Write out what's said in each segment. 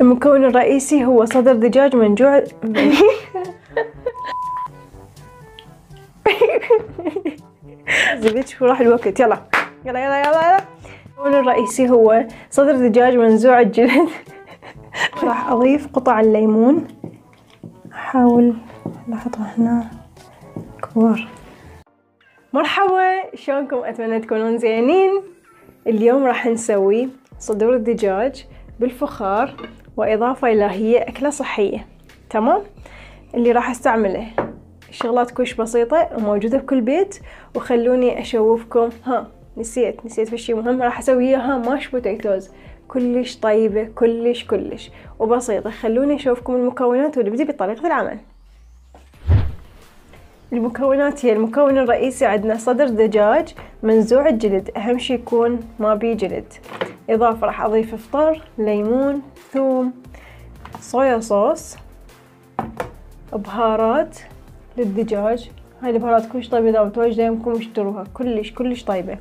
المكون الرئيسي هو صدر دجاج منجوع. زبيت شو راح الوقت. يلا يلا يلا يلا يلا. المكون الرئيسي هو صدر دجاج منزوع الجلد. راح اضيف قطع الليمون، احاول احطها هنا كبار. مرحبا، شلونكم؟ اتمنى تكونون زينين. اليوم راح نسوي صدور الدجاج بالفخار، واضافة الى هي اكلة صحية. تمام. اللي راح استعمله شغلات كلش بسيطة وموجودة بكل بيت. وخلوني اشوفكم. نسيت في شي مهم. راح اسوي اياها ماش بوتيتوز، كلش طيبة كلش وبسيطة. خلوني اشوفكم المكونات ونبدي بطريقة العمل. المكونات هي المكون الرئيسي عندنا صدر دجاج منزوع الجلد، اهم شي يكون ما بيه جلد. اضافة راح اضيف فطر، ليمون، ثوم، صويا صوص، بهارات للدجاج. هاي البهارات كلش طيبة، اذا متواجدة يمكم اشتروها، كلش طيبة.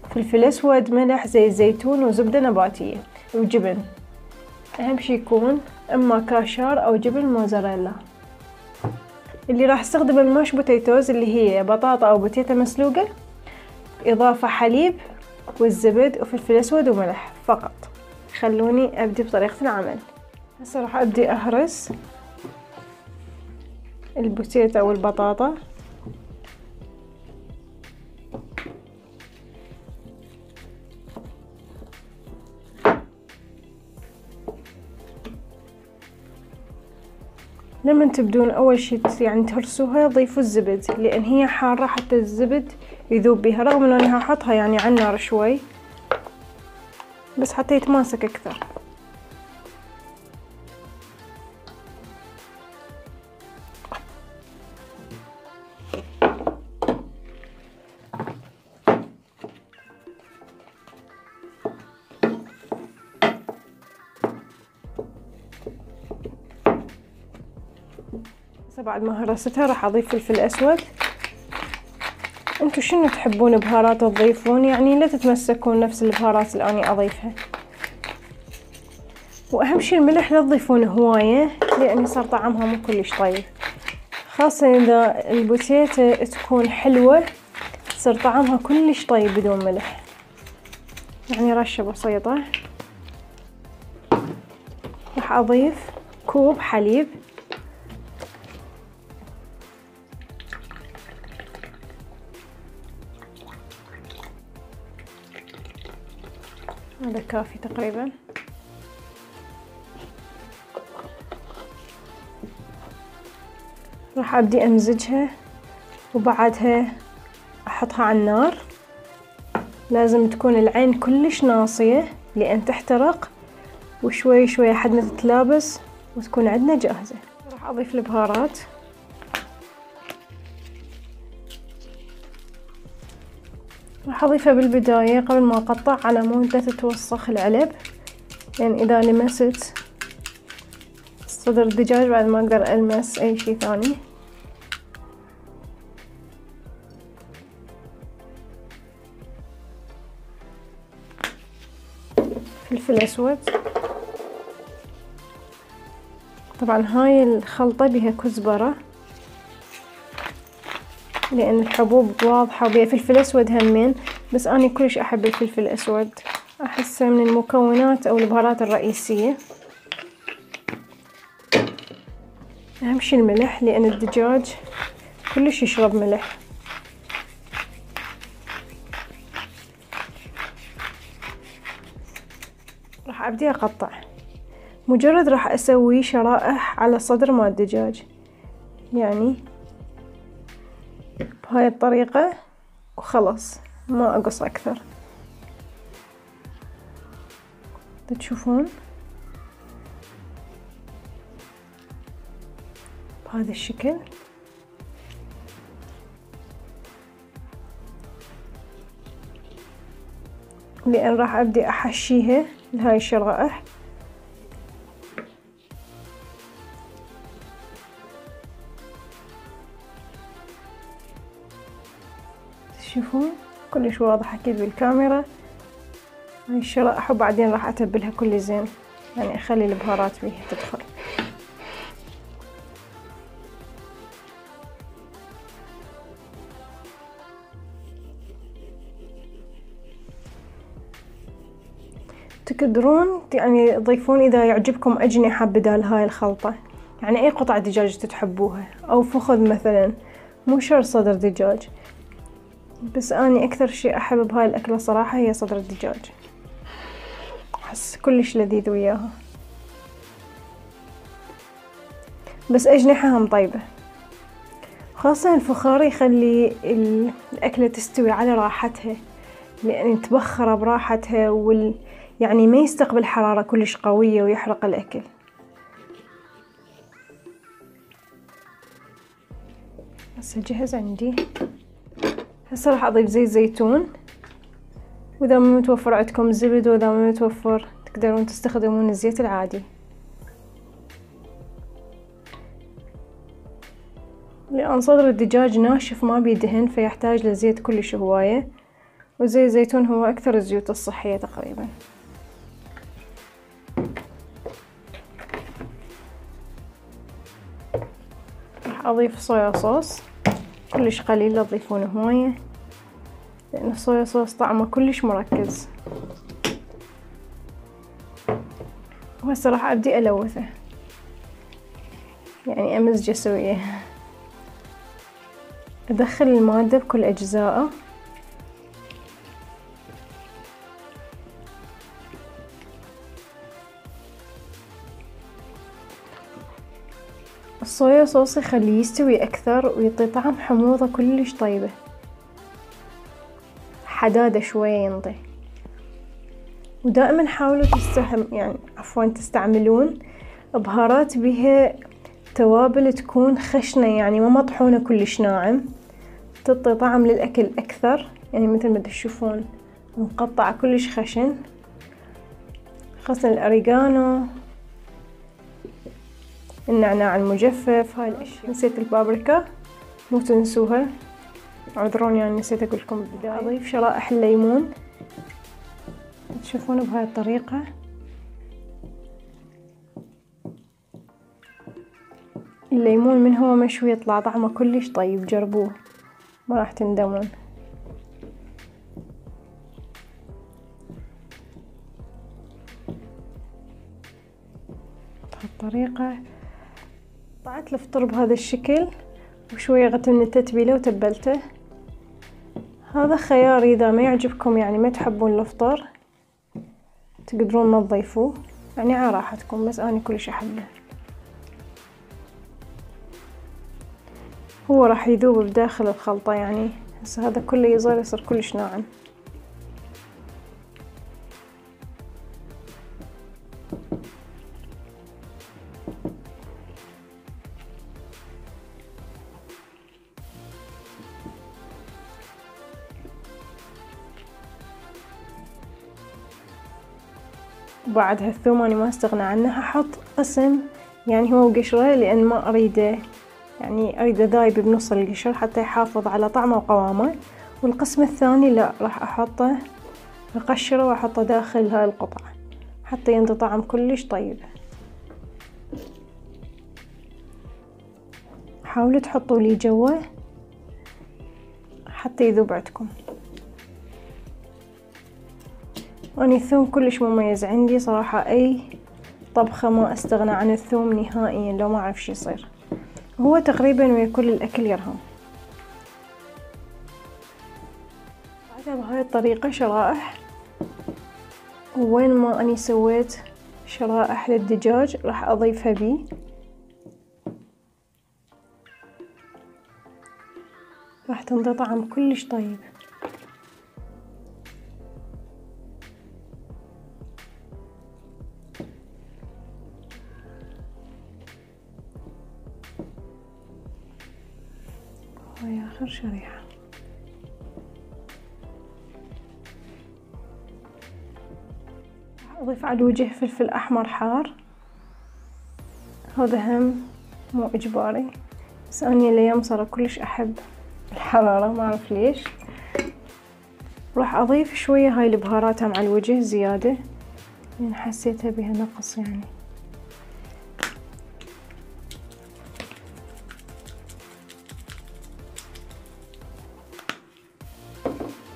فلفل اسود، ملح، زيت زيتون، وزبدة نباتية، وجبن. اهم شي يكون اما كاشار او جبن موزاريلا. اللي راح استخدم الماش بوتيتوز اللي هي بطاطا او بوتيتا مسلوقة، اضافة حليب والزبد وفلفل اسود وملح فقط. خلوني ابدي بطريقة العمل. هسه راح ابدي اهرس البوتيتا والبطاطا. لما تبدون اول شي يعني تهرسوها، ضيفوا الزبد لان هي حارة، حتى الزبد يذوب بيها، رغم انه انا هحطها يعني على النار شوي بس حتى يتماسك اكثر. بعد ما هرستها راح اضيف فلفل اسود. انتو شنو تحبون بهارات تضيفون، يعني لا تتمسكون نفس البهارات اللي اني اضيفها. واهم شي الملح لا تضيفون هواية لان صار طعمها مو كلش طيب، خاصة اذا البوتيتا تكون حلوة تصير طعمها كلش طيب بدون ملح. يعني رشة بسيطة. راح اضيف كوب حليب، هذا كافي تقريبا. راح ابدي امزجها وبعدها احطها على النار. لازم تكون العين كلش ناصية لان تحترق، وشوي شوي لحد ما تتلابس وتكون عندنا جاهزة. راح اضيف البهارات. راح اضيفها بالبداية قبل ما اقطع على مود لا تتوسخ العلب، لان اذا لمست صدر الدجاج بعد ما اقدر المس اي شي ثاني. فلفل اسود. طبعا هاي الخلطة بها كزبرة لان الحبوب واضحة، وبيها فلفل اسود همين، بس اني كلش احب الفلفل الاسود، احسه من المكونات او البهارات الرئيسية. اهم شي الملح لان الدجاج كلش يشرب ملح. راح ابدي اقطع. مجرد راح اسوي شرائح على صدر مال الدجاج، يعني بهاي الطريقة وخلص، ما اقص اكثر. تشوفون بهذا الشكل. لان راح ابدي احشيها لهاي الشرائح. تشوفون كلش واضح اكيد بالكاميرا هاي الشرائح، وبعدين راح اتبلها كل زين يعني اخلي البهارات بيها تدخل. تقدرون يعني تضيفون اذا يعجبكم اجنحة بدال هاي الخلطة، يعني اي قطع دجاج تحبوها، او فخذ مثلا، مو شرط صدر دجاج، بس اني اكثر شي احب بهاي الاكلة صراحة هي صدر الدجاج، احس كلش لذيذ وياها، بس اجنحة هم طيبة. خاصة الفخار يخلي الاكلة تستوي على راحتها، لان تبخر براحتها يعني ما يستقبل حرارة كلش قوية ويحرق الاكل. هسه جهز عندي. هسه راح اضيف زيت زيتون، واذا ما متوفر عندكم زبد، واذا ما متوفر تقدرون تستخدمون الزيت العادي. لان صدر الدجاج ناشف ما بيدهن، فيحتاج لزيت كلش هواية، وزيت الزيتون هو اكثر الزيوت الصحية تقريبا. راح اضيف صويا صوص كلش قليل، لا تضيفون هواية، لان الصويا صوص طعمه كلش مركز. وهسه راح ابدي الوثه، يعني امزجه سويه، ادخل المادة بكل اجزائه. الصويا صوص يخليه يستوي اكثر ويعطي طعم حموضة كلش طيبة، حدادة شوية ينطي. ودائما حاولوا تستعملون بهارات بها توابل تكون خشنة، يعني ما مطحونة كلش ناعم، تعطي طعم للأكل أكثر، يعني مثل ما تشوفون مقطعة كلش خشن، خاصة الأوريغانو، النعناع المجفف، هاي الأشياء. نسيت البابريكا، مو تنسوها، اعذروني يعني نسيت أقول لكم بالبداية. أضيف شرائح الليمون، تشوفون بهاي الطريقة. الليمون من هو مشوي يطلع طعمه كلش طيب، جربوه ما راح تندمون. بهالطريقة قطعت الفطر بهذا الشكل، وشوية غطي من التتبيلة وتبلته. هذا خياري، إذا ما يعجبكم يعني ما تحبون الفطر تقدرون ما تضيفوه، يعني على راحتكم، بس أنا كلش أحبه. هو راح يذوب بداخل الخلطة، يعني هسه هذا كله يصير كلش ناعم. وبعد هالثوم أنا ما استغنى عنه، هحط قسم يعني هو قشره، لأن ما أريده، يعني أريده ذايب بنص القشر حتى يحافظ على طعمه وقوامه. والقسم الثاني لا، راح أحطه أقشره وأحطه داخل هاي القطع حتى ينطي طعم كلش طيب. حاولوا تحطوا لي جوه حتى يذوب عندكم. أنا الثوم كلش مميز عندي صراحة، أي طبخة ما استغنى عن الثوم نهائيا، لو ما أعرف شي يصير، هو تقريبا ويا كل الأكل يرهم. بعدها بهاي الطريقة شرائح، وين ما أني سويت شرائح للدجاج راح أضيفها بيه. راح تنطي طعم كلش طيب. وهي آخر شريحة. راح أضيف على الوجه فلفل أحمر حار، هذا هم مو إجباري، بس أنا الأيام صار كلش أحب الحرارة ما أعرف ليش. راح أضيف شوية هاي البهارات مع الوجه زيادة، لأن حسيتها بها نقص يعني.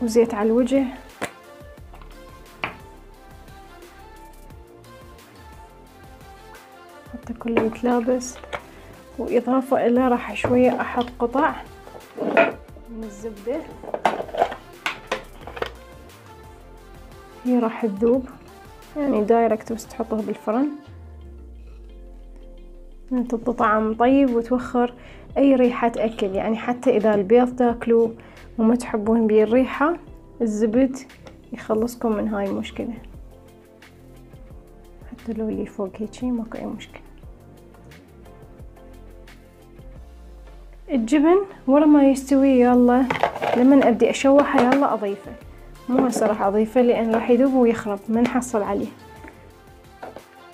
وزيت على الوجه. حتى كله يتلابس. وإضافة إلى راح شوية أحط قطع من الزبدة، هي راح تذوب يعني دايركت بس تحطها بالفرن. تعطي طعم طيب وتوخر أي ريحة أكل، يعني حتى إذا البيض تاكلوه وما تحبون بيه الريحة، الزبد يخلصكم من هاي المشكلة. حتى لو اللي فوق هيجي ماكو أي مشكلة. الجبن ورا ما يستوي يلا لما أبدي أشوحه يلا أضيفه، مو هسه راح أضيفه لأن راح يذوب ويخرب ما نحصل عليه.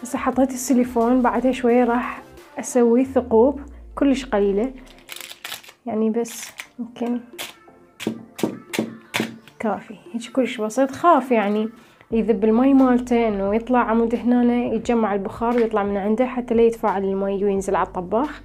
هسه حطيت السيليفون، بعدها شوية راح أسوي ثقوب كلش قليلة يعني، بس يمكن كافي هيك كلش بسيط. خاف يعني يذب المي مالته انه يطلع عمود هنا يتجمع البخار ويطلع من عنده حتى لا يتفاعل المي وينزل على الطباخ.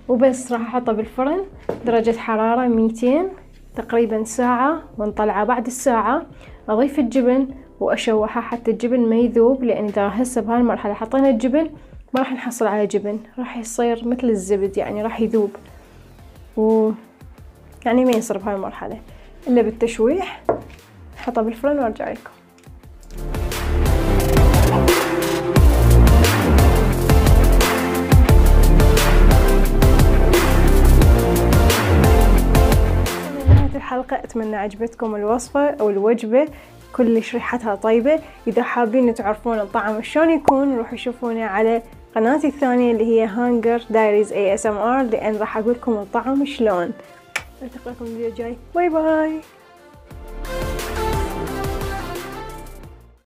وبس راح احطه بالفرن درجة حرارة 200 تقريبا ساعة، ونطلعه بعد الساعة اضيف الجبن واشوحه حتى الجبن ما يذوب، لان اذا هسه بهاي المرحلة حطينا الجبن ما راح نحصل على جبن، راح يصير مثل الزبد يعني راح يذوب يعني ما يصير بهاي المرحلة الا بالتشويح. احطه بالفرن وارجع لكم. الحلقة أتمنى عجبتكم الوصفة أو الوجبة، كلش ريحتها طيبة. إذا حابين تعرفون الطعم شلون يكون روحوا شوفونا على قناتي الثانية اللي هي هانجر دايريز ASMR، لأن راح أقولكم الطعم شلون. ألتقيكم الفيديو الجاي، باي باي.